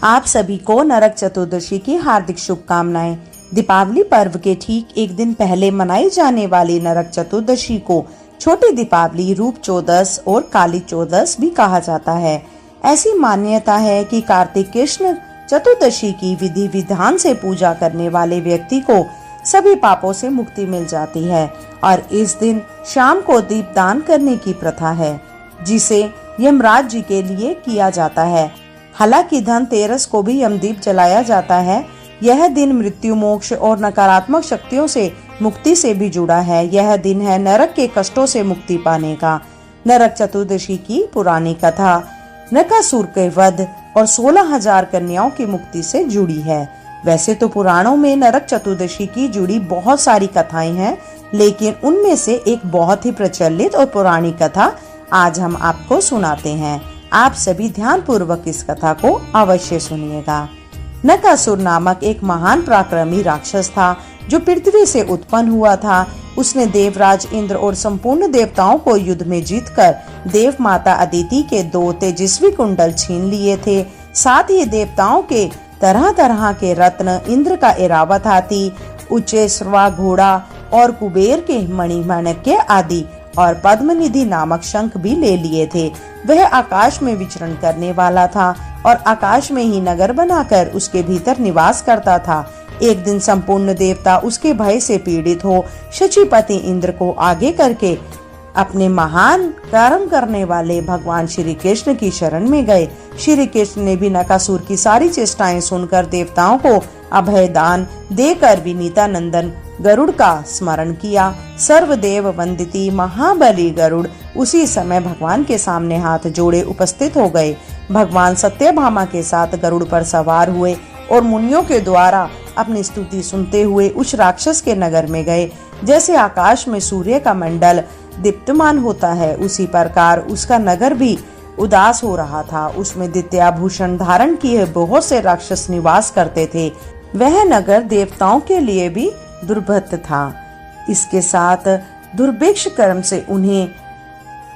आप सभी को नरक चतुर्दशी की हार्दिक शुभकामनाएं। दीपावली पर्व के ठीक एक दिन पहले मनाई जाने वाली नरक चतुर्दशी को छोटी दीपावली, रूप चौदस और काली चौदस भी कहा जाता है। ऐसी मान्यता है कि कार्तिक कृष्ण चतुर्दशी की विधि विधान से पूजा करने वाले व्यक्ति को सभी पापों से मुक्ति मिल जाती है और इस दिन शाम को दीप दान करने की प्रथा है, जिसे यमराज जी के लिए किया जाता है। हालांकि धनतेरस को भी यमदीप जलाया जाता है। यह दिन मृत्यु, मोक्ष और नकारात्मक शक्तियों से मुक्ति से भी जुड़ा है। यह दिन है नरक के कष्टों से मुक्ति पाने का। नरक चतुर्दशी की पुरानी कथा नरकासुर के वध और 16,000 कन्याओं की मुक्ति से जुड़ी है। वैसे तो पुराणों में नरक चतुर्दशी की जुड़ी बहुत सारी कथाएं हैं, लेकिन उनमें से एक बहुत ही प्रचलित और पुरानी कथा आज हम आपको सुनाते हैं। आप सभी ध्यान पूर्वक इस कथा को अवश्य सुनिएगा। नरकासुर नामक एक महान पराक्रमी राक्षस था जो पृथ्वी से उत्पन्न हुआ था। उसने देवराज इंद्र और संपूर्ण देवताओं को युद्ध में जीतकर देव माता अदिति के 2 तेजस्वी कुंडल छीन लिए थे। साथ ही देवताओं के तरह तरह के रत्न, इंद्र का ऐरावत हाथी, उच्चैश्रवा घोड़ा और कुबेर के मणिमाणिक्य आदि और पद्मनिधि नामक शंख भी ले लिए थे। वह आकाश में विचरण करने वाला था और आकाश में ही नगर बनाकर उसके भीतर निवास करता था। एक दिन संपूर्ण देवता उसके भय से पीड़ित हो शचीपति इंद्र को आगे करके अपने महान कर्म करने वाले भगवान श्री कृष्ण की शरण में गए। श्री कृष्ण ने भी नरकासुर की सारी चेष्टाएं सुनकर देवताओं को अभय दान देकर विनीता नंदन गरुड़ का स्मरण किया। सर्वदेव वंदिती महाबली गरुड़ उसी समय भगवान के सामने हाथ जोड़े उपस्थित हो गए। भगवान सत्यभामा के साथ गरुड़ पर सवार हुए और मुनियों के द्वारा अपनी स्तुति सुनते हुए उस राक्षस के नगर में गए। जैसे आकाश में सूर्य का मंडल दीप्तमान होता है, उसी प्रकार उसका नगर भी उदास हो रहा था। उसमें दित्याभूषण धारण किए बहुत से राक्षस निवास करते थे। वह नगर देवताओं के लिए भी दुर्भत था। इसके साथ दुर्भिक्ष कर्म से उन्हें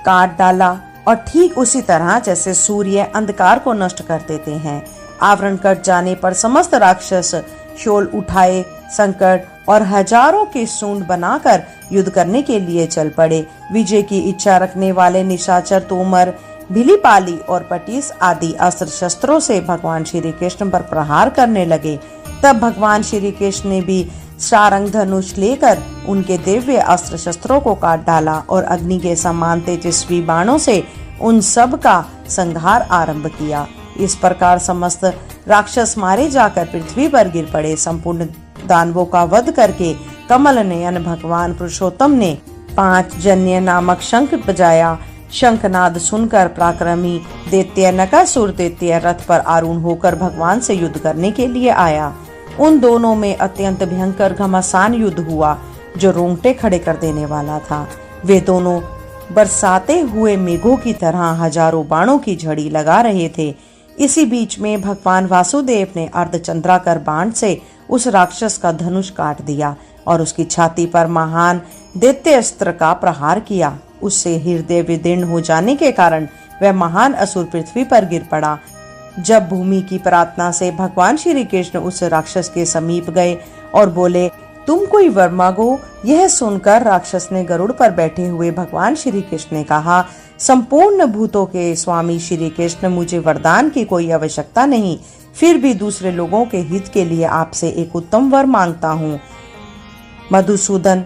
काट डाला और ठीक उसी तरह जैसे सूर्य अंधकार को नष्ट कर देते हैं। आवरण कट जाने पर समस्त राक्षस शूल उठाए संकट और हजारों के सूंड बनाकर युद्ध करने के लिए चल पड़े। विजय की इच्छा रखने वाले निशाचर तोमर, भिलीपाली और पटीस आदि अस्त्र शस्त्रों से भगवान श्री कृष्ण पर प्रहार करने लगे। तब भगवान श्री कृष्ण ने भी सारंग धनुष लेकर उनके दिव्य अस्त्र शस्त्रों को काट डाला और अग्नि के समान तेजस्वी बाणों से उन सब का संहार आरंभ किया। इस प्रकार समस्त राक्षस मारे जाकर पृथ्वी पर गिर पड़े। संपूर्ण दानवों का वध करके कमल नयन भगवान पुरुषोत्तम ने 5 जन्य नामक शंख बजाया। शंखनाद सुनकर पराक्रमी दैत्य नरकासुर दैत्य रथ पर आरूढ़ होकर भगवान से युद्ध करने के लिए आया। उन दोनों में अत्यंत भयंकर घमासान युद्ध हुआ जो रोंगटे खड़े कर देने वाला था। वे दोनों बरसाते हुए मेघों की तरह हजारों बाणों की झड़ी लगा रहे थे। इसी बीच में भगवान वासुदेव ने अर्धचंद्राकार बाण से उस राक्षस का धनुष काट दिया और उसकी छाती पर महान दैत्य अस्त्र का प्रहार किया। उससे हृदय विदीर्ण हो जाने के कारण वह महान असुर पृथ्वी पर गिर पड़ा। जब भूमि की प्रार्थना से भगवान श्री कृष्ण उस राक्षस के समीप गए और बोले, तुम कोई वर मांगो। यह सुनकर राक्षस ने गरुड़ पर बैठे हुए भगवान श्री कृष्ण ने कहा, संपूर्ण भूतों के स्वामी श्री कृष्ण, मुझे वरदान की कोई आवश्यकता नहीं, फिर भी दूसरे लोगों के हित के लिए आपसे एक उत्तम वर मांगता हूँ। मधुसूदन,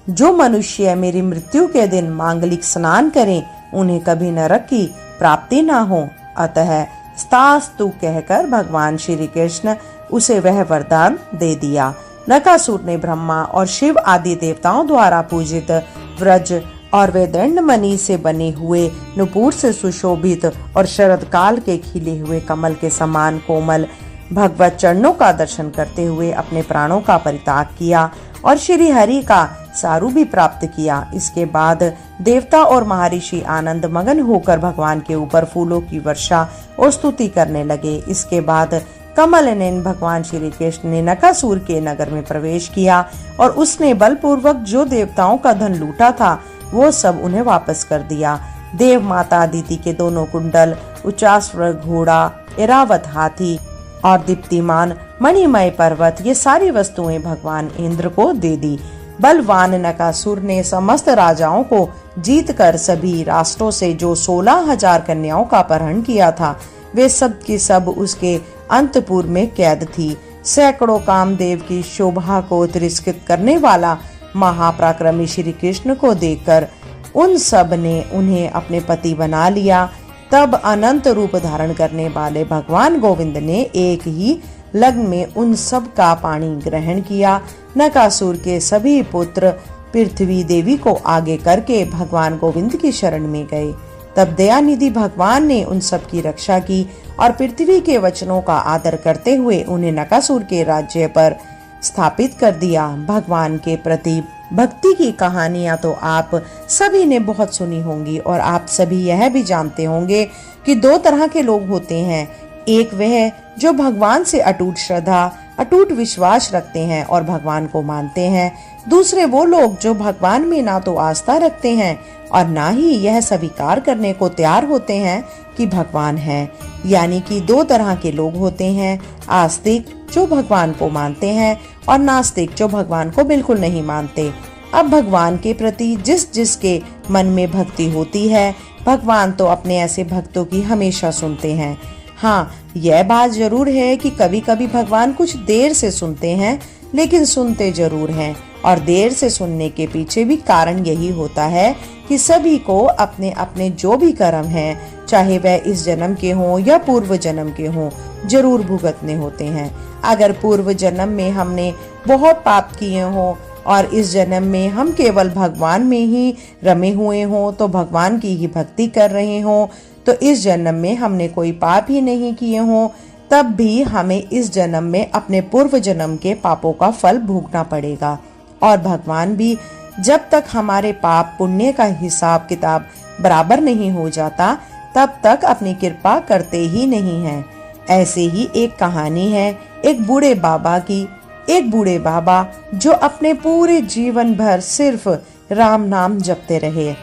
जो मनुष्य मेरी मृत्यु के दिन मांगलिक स्नान करें उन्हें कभी नरक की प्राप्ति न हो। अतः स्तास्तु कहकर भगवान श्री कृष्ण उसे वह वरदान दे दिया। नरकासुर ने ब्रह्मा और शिव आदि देवताओं द्वारा पूजित व्रज और वैदंड मणि से बने हुए नुपुर से सुशोभित और शरद काल के खिले हुए कमल के समान कोमल भगवत चरणों का दर्शन करते हुए अपने प्राणों का परित्याग किया और श्री हरि का सारू भी प्राप्त किया। इसके बाद देवता और महर्षि आनंद मगन होकर भगवान के ऊपर फूलों की वर्षा और स्तुति करने लगे। इसके बाद कमल नयन भगवान श्री कृष्ण ने नरकासुर के नगर में प्रवेश किया और उसने बलपूर्वक जो देवताओं का धन लूटा था वो सब उन्हें वापस कर दिया। देव माता अदिति के दोनों कुंडल, उच्चाश्व घोड़ा, ऐरावत हाथी, और दीप्तिमान मणिमय पर्वत, ये सारी वस्तुएं भगवान इंद्र को दे दी। बलवान नकासुर ने समस्त राजाओं को जीतकर सभी राष्ट्रों से जो 16,000 कन्याओं का अपहरण किया था, वे सब की सब उसके अंतपुर में कैद थी। सैकड़ों कामदेव की शोभा को तिरस्कृत करने वाला महापराक्रमी श्री कृष्ण को देखकर उन सब ने उन्हें अपने पति बना लिया। तब अनंत रूप धारण करने वाले भगवान गोविंद ने एक ही लग्न में उन सब का पाणी ग्रहण किया। नकासुर के सभी पुत्र पृथ्वी देवी को आगे करके भगवान गोविंद की शरण में गए। तब दयानिधि भगवान ने उन सब की रक्षा की और पृथ्वी के वचनों का आदर करते हुए उन्हें नकासुर के राज्य पर स्थापित कर दिया। भगवान के प्रति भक्ति की कहानियां तो आप सभी ने बहुत सुनी होंगी और आप सभी यह भी जानते होंगे कि दो तरह के लोग होते हैं। एक वह जो भगवान से अटूट श्रद्धा, अटूट विश्वास रखते हैं और भगवान को मानते हैं। दूसरे वो लोग जो भगवान में ना तो आस्था रखते हैं और ना ही यह स्वीकार करने को तैयार होते हैं कि भगवान है। यानी कि दो तरह के लोग होते हैं, आस्तिक जो भगवान को मानते हैं और नास्तिक जो भगवान को बिल्कुल नहीं मानते। अब भगवान के प्रति जिस जिसके मन में भक्ति होती है, भगवान तो अपने ऐसे भक्तों की हमेशा सुनते हैं। हाँ, यह बात जरूर है कि कभी कभी भगवान कुछ देर से सुनते हैं, लेकिन सुनते जरूर हैं। और देर से सुनने के पीछे भी कारण यही होता है कि सभी को अपने अपने जो भी कर्म हैं, चाहे वह इस जन्म के हों या पूर्व जन्म के हों, जरूर भुगतने होते हैं। अगर पूर्व जन्म में हमने बहुत पाप किए हों और इस जन्म में हम केवल भगवान में ही रमे हुए हों, तो भगवान की ही भक्ति कर रहे हों, तो इस जन्म में हमने कोई पाप ही नहीं किए हों, तब भी हमें इस जन्म में अपने पूर्व जन्म के पापों का फल भोगना पड़ेगा। और भगवान भी जब तक हमारे पाप पुण्य का हिसाब किताब बराबर नहीं हो जाता, तब तक अपनी कृपा करते ही नहीं हैं। ऐसे ही एक कहानी है एक बूढ़े बाबा की। एक बूढ़े बाबा जो अपने पूरे जीवन भर सिर्फ राम नाम जपते रहे,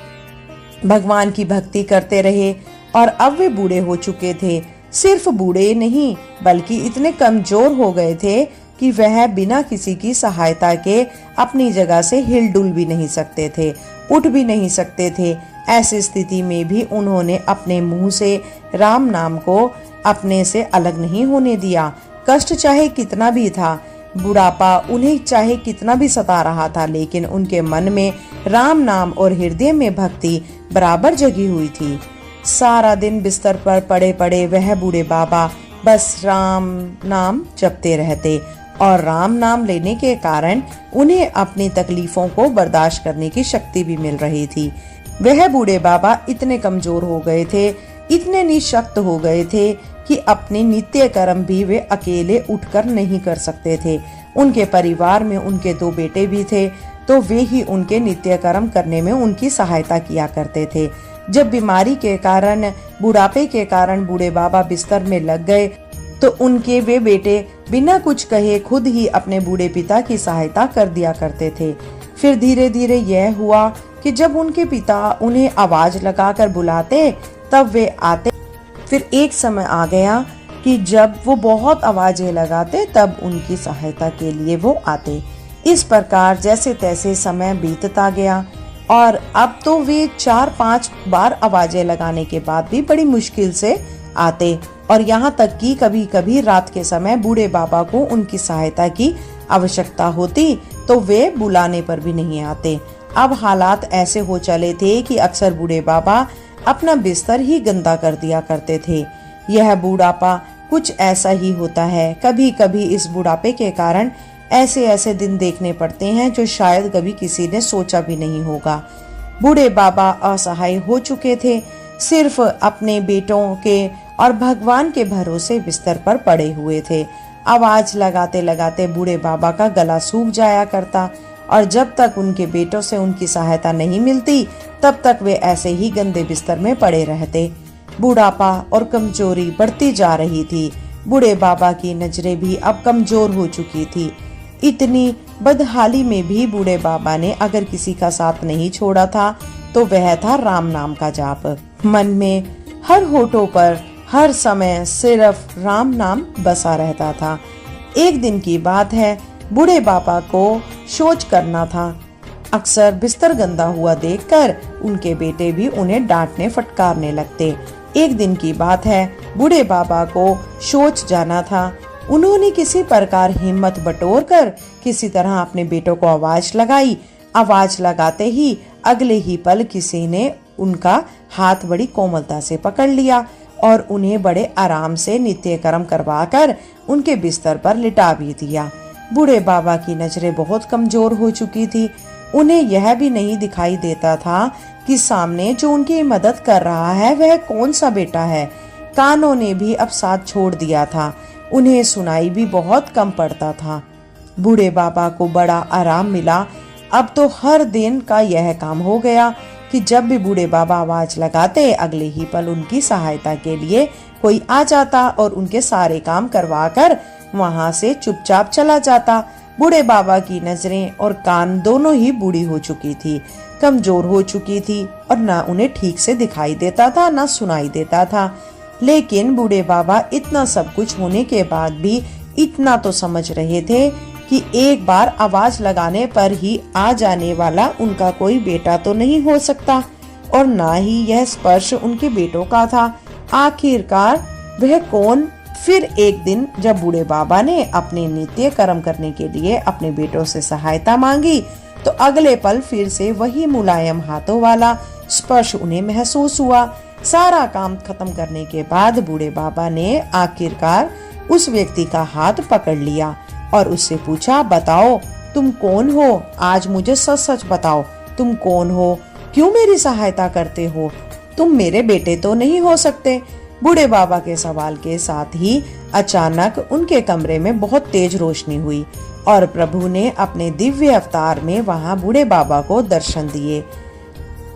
भगवान की भक्ति करते रहे और अब वे बूढ़े हो चुके थे। सिर्फ बूढ़े नहीं बल्कि इतने कमजोर हो गए थे कि वह बिना किसी की सहायता के अपनी जगह से हिलडुल भी नहीं सकते थे, उठ भी नहीं सकते थे। ऐसी स्थिति में भी उन्होंने अपने मुंह से राम नाम को अपने से अलग नहीं होने दिया। कष्ट चाहे कितना भी था, बुढ़ापा उन्हें चाहे कितना भी सता रहा था, लेकिन उनके मन में राम नाम और हृदय में भक्ति बराबर जगी हुई थी। सारा दिन बिस्तर पर पड़े पड़े वह बूढ़े बाबा बस राम नाम जपते रहते और राम नाम लेने के कारण उन्हें अपनी तकलीफों को बर्दाश्त करने की शक्ति भी मिल रही थी। वह बूढ़े बाबा इतने कमजोर हो गए थे, इतने निःशक्त हो गए थे कि अपने नित्य कर्म भी वे अकेले उठकर नहीं कर सकते थे। उनके परिवार में उनके 2 बेटे भी थे, तो वे ही उनके नित्य कर्म करने में उनकी सहायता किया करते थे। जब बीमारी के कारण, बुढ़ापे के कारण बूढ़े बाबा बिस्तर में लग गए, तो उनके वे बेटे बिना कुछ कहे खुद ही अपने बूढ़े पिता की सहायता कर दिया करते थे। फिर धीरे धीरे यह हुआ कि जब उनके पिता उन्हें आवाज लगाकर बुलाते तब वे आते। फिर एक समय आ गया कि जब वो बहुत आवाजें लगाते तब उनकी सहायता के लिए वो आते। इस प्रकार जैसे तैसे समय बीतता गया और अब तो वे 4-5 बार आवाजें लगाने के बाद भी बड़ी मुश्किल से आते और यहाँ तक कि कभी कभी रात के समय बूढ़े बाबा को उनकी सहायता की आवश्यकता होती तो वे बुलाने पर भी नहीं आते। अब हालात ऐसे हो चले थे कि अक्सर बूढ़े बाबा अपना बिस्तर ही गंदा कर दिया करते थे। यह बूढ़ापा कुछ ऐसा ही होता है। कभी कभी इस बुढ़ापे के कारण ऐसे ऐसे दिन देखने पड़ते हैं जो शायद कभी किसी ने सोचा भी नहीं होगा। बूढ़े बाबा असहाय हो चुके थे, सिर्फ अपने बेटों के और भगवान के भरोसे बिस्तर पर पड़े हुए थे। आवाज लगाते लगाते बूढ़े बाबा का गला सूख जाया करता और जब तक उनके बेटों से उनकी सहायता नहीं मिलती तब तक वे ऐसे ही गंदे बिस्तर में पड़े रहते। बुढ़ापा और कमजोरी बढ़ती जा रही थी। बूढ़े बाबा की नजरें भी अब कमजोर हो चुकी थी। इतनी बदहाली में भी बूढ़े बाबा ने अगर किसी का साथ नहीं छोड़ा था तो वह था राम नाम का जाप। मन में हर होठों पर हर समय सिर्फ राम नाम बसा रहता था। एक दिन की बात है, बूढ़े बाबा को शौच करना था। अक्सर बिस्तर गंदा हुआ देखकर उनके बेटे भी उन्हें डांटने फटकारने लगते। एक दिन की बात है, बूढ़े बाबा को शौच जाना था। उन्होंने किसी प्रकार हिम्मत बटोरकर किसी तरह अपने बेटों को आवाज लगाई। आवाज लगाते ही अगले ही पल किसी ने उनका हाथ बड़ी कोमलता से पकड़ लिया और उन्हें बड़े आराम से नित्य कर्म करवाकर उनके बिस्तर पर लिटा भी दिया। बूढ़े बाबा की नजरें बहुत कमजोर हो चुकी थी। उन्हें यह भी नहीं दिखाई देता था कि सामने जो उनकी मदद कर रहा है वह कौन सा बेटा है। कानों ने भी अब साथ छोड़ दिया था। उन्हें सुनाई भी बहुत कम पड़ता था। बूढ़े बाबा को बड़ा आराम मिला। अब तो हर दिन का यह काम हो गया कि जब भी बूढ़े बाबा आवाज लगाते, अगले ही पल उनकी सहायता के लिए कोई आ जाता और उनके सारे काम करवाकर वहां से चुपचाप चला जाता। बूढ़े बाबा की नजरें और कान दोनों ही बूढ़ी हो चुकी थी, कमजोर हो चुकी थी और ना उन्हें ठीक से दिखाई देता था ना सुनाई देता था। लेकिन बूढ़े बाबा इतना सब कुछ होने के बाद भी इतना तो समझ रहे थे कि एक बार आवाज लगाने पर ही आ जाने वाला उनका कोई बेटा तो नहीं हो सकता और ना ही यह स्पर्श उनके बेटों का था। आखिरकार वह कौन? फिर एक दिन जब बूढ़े बाबा ने अपने नित्य कर्म करने के लिए अपने बेटों से सहायता मांगी तो अगले पल फिर से वही मुलायम हाथों वाला स्पर्श उन्हें महसूस हुआ। सारा काम खत्म करने के बाद बूढ़े बाबा ने आखिरकार उस व्यक्ति का हाथ पकड़ लिया और उससे पूछा, बताओ तुम कौन हो? आज मुझे सच सच बताओ, तुम कौन हो? क्यों मेरी सहायता करते हो? तुम मेरे बेटे तो नहीं हो सकते। बूढ़े बाबा के सवाल के साथ ही अचानक उनके कमरे में बहुत तेज रोशनी हुई और प्रभु ने अपने दिव्य अवतार में वहां बूढ़े बाबा को दर्शन दिए।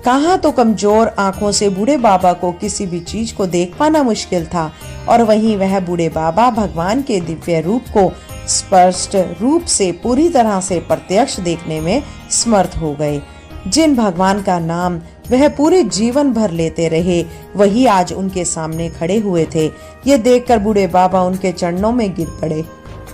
कहाँ तो कमजोर आंखों से बूढ़े बाबा को किसी भी चीज को देख पाना मुश्किल था और वहीं वह बूढ़े बाबा भगवान के दिव्य रूप को स्पष्ट रूप से पूरी तरह से प्रत्यक्ष देखने में समर्थ हो गए। जिन भगवान का नाम वह पूरे जीवन भर लेते रहे, वही आज उनके सामने खड़े हुए थे। ये देखकर बूढ़े बाबा उनके चरणों में गिर पड़े।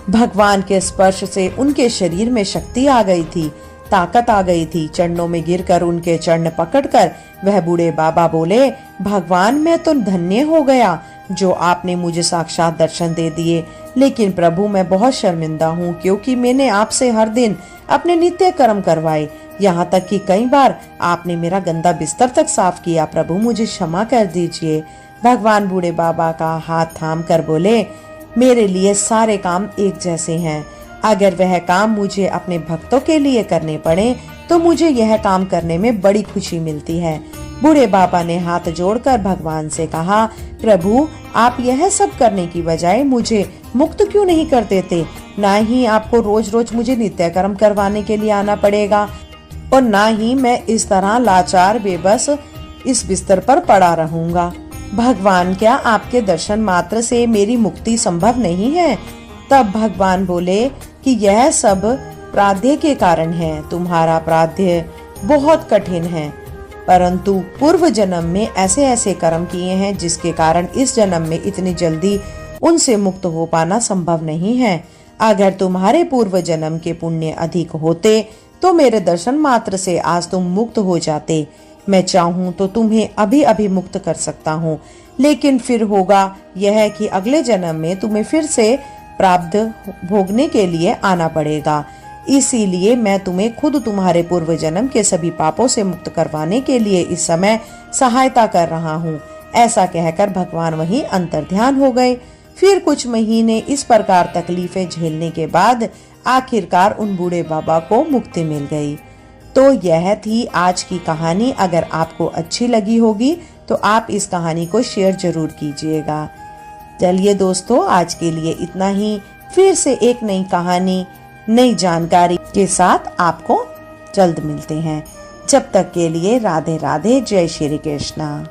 भगवान के स्पर्श से उनके शरीर में शक्ति आ गई थी, ताकत आ गई थी। चरणों में गिरकर उनके चरण पकड़कर वह बूढ़े बाबा बोले, भगवान मैं तो धन्य हो गया जो आपने मुझे साक्षात दर्शन दे दिए। लेकिन प्रभु मैं बहुत शर्मिंदा हूँ क्योंकि मैंने आपसे हर दिन अपने नित्य कर्म करवाए, यहाँ तक कि कई बार आपने मेरा गंदा बिस्तर तक साफ किया। प्रभु मुझे क्षमा कर दीजिए। भगवान बूढ़े बाबा का हाथ थाम कर बोले, मेरे लिए सारे काम एक जैसे हैं। अगर वह काम मुझे अपने भक्तों के लिए करने पड़े तो मुझे यह काम करने में बड़ी खुशी मिलती है। बूढ़े बाबा ने हाथ जोड़कर भगवान से कहा, प्रभु आप यह सब करने की बजाय मुझे मुक्त क्यों नहीं कर देते? ना ही आपको रोज रोज मुझे नित्य कर्म करवाने के लिए आना पड़ेगा और ना ही मैं इस तरह लाचार बेबस इस बिस्तर पर पड़ा रहूंगा। भगवान क्या आपके दर्शन मात्र से मेरी मुक्ति संभव नहीं है? तब भगवान बोले कि यह सब प्रारब्ध के कारण है। तुम्हारा प्रारब्ध बहुत कठिन है, परंतु पूर्व जन्म में ऐसे ऐसे कर्म किए हैं जिसके कारण इस जन्म में इतनी जल्दी उनसे मुक्त हो पाना संभव नहीं है। अगर तुम्हारे पूर्व जन्म के पुण्य अधिक होते तो मेरे दर्शन मात्र से आज तुम मुक्त हो जाते। मैं चाहूँ तो तुम्हें अभी अभी मुक्त कर सकता हूँ, लेकिन फिर होगा यह कि अगले जन्म में तुम्हें फिर से प्रारब्ध भोगने के लिए आना पड़ेगा। इसीलिए मैं तुम्हें खुद तुम्हारे पूर्व जन्म के सभी पापों से मुक्त करवाने के लिए इस समय सहायता कर रहा हूँ। ऐसा कहकर भगवान वहीं अंतर्ध्यान हो गए। फिर कुछ महीने इस प्रकार तकलीफें झेलने के बाद आखिरकार उन बूढ़े बाबा को मुक्ति मिल गई। तो यह थी आज की कहानी। अगर आपको अच्छी लगी होगी तो आप इस कहानी को शेयर जरूर कीजिएगा। चलिए दोस्तों, आज के लिए इतना ही। फिर से एक नई कहानी, नई जानकारी के साथ आपको जल्द मिलते हैं। जब तक के लिए राधे राधे, जय श्री कृष्णा।